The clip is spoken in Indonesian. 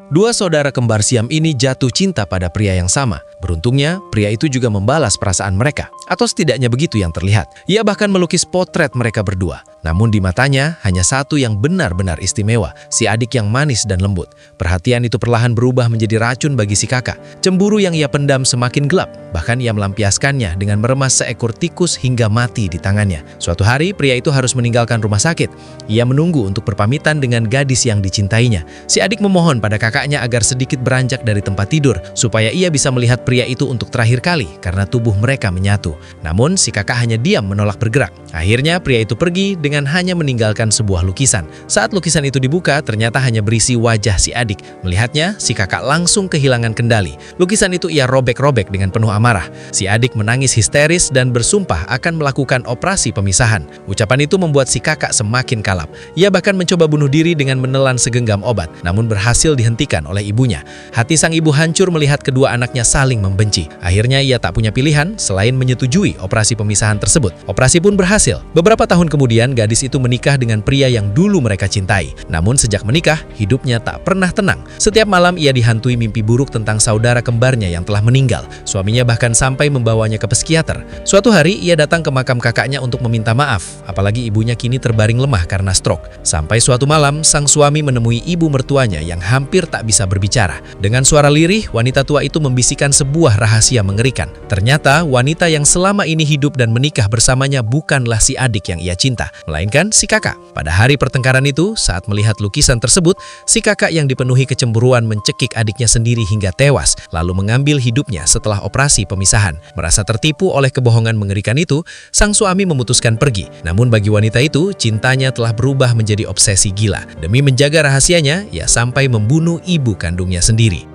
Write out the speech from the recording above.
Dua saudara kembar siam ini jatuh cinta pada pria yang sama. Beruntungnya, pria itu juga membalas perasaan mereka. Atau setidaknya begitu yang terlihat. Ia bahkan melukis potret mereka berdua. Namun di matanya, hanya satu yang benar-benar istimewa. Si adik yang manis dan lembut. Perhatian itu perlahan berubah menjadi racun bagi si kakak. Cemburu yang ia pendam semakin gelap. Bahkan ia melampiaskannya dengan meremas seekor tikus hingga mati di tangannya. Suatu hari, pria itu harus meninggalkan rumah sakit. Ia menunggu untuk berpamitan dengan gadis yang dicintainya. Si adik memohon pada kakaknya agar sedikit beranjak dari tempat tidur, supaya ia bisa melihat pria itu untuk terakhir kali, karena tubuh mereka menyatu. Namun, si kakak hanya diam menolak bergerak. Akhirnya, pria itu pergi dengan hanya meninggalkan sebuah lukisan. Saat lukisan itu dibuka, ternyata hanya berisi wajah si adik. Melihatnya, si kakak langsung kehilangan kendali. Lukisan itu ia robek-robek dengan penuh amarah. Si adik menangis histeris dan bersumpah akan melakukan operasi pemisahan. Ucapan itu membuat si kakak semakin kalap. Ia bahkan mencoba bunuh diri dengan menelan segenggam obat, namun berhasil dihentikan oleh ibunya. Hati sang ibu hancur melihat kedua anaknya saling membenci. Akhirnya ia tak punya pilihan selain menyetujui operasi pemisahan tersebut. Operasi pun berhasil. Beberapa tahun kemudian, gadis itu menikah dengan pria yang dulu mereka cintai. Namun sejak menikah, hidupnya tak pernah tenang. Setiap malam ia dihantui mimpi buruk tentang saudara kembarnya yang telah meninggal. Suaminya bahkan sampai membawanya ke psikiater. Suatu hari ia datang ke makam kakaknya untuk meminta maaf, apalagi ibunya kini terbaring lemah karena stroke. Sampai suatu malam, sang suami menemui ibu mertuanya yang hampir tak bisa berbicara. Dengan suara lirih, wanita tua itu membisikkan sebuah rahasia mengerikan. Ternyata wanita yang selama ini hidup dan menikah bersamanya bukanlah si adik yang ia cinta, melainkan si kakak. Pada hari pertengkaran itu, saat melihat lukisan tersebut, si kakak yang dipenuhi kecemburuan mencekik adiknya sendiri hingga tewas, lalu mengambil hidupnya setelah operasi pemisahan. Merasa tertipu oleh kebohongan mengerikan itu, sang suami memutuskan pergi. Namun bagi wanita itu, cintanya telah berubah menjadi obsesi gila. Demi menjaga rahasianya, ia sampai membunuh ibu kandungnya sendiri.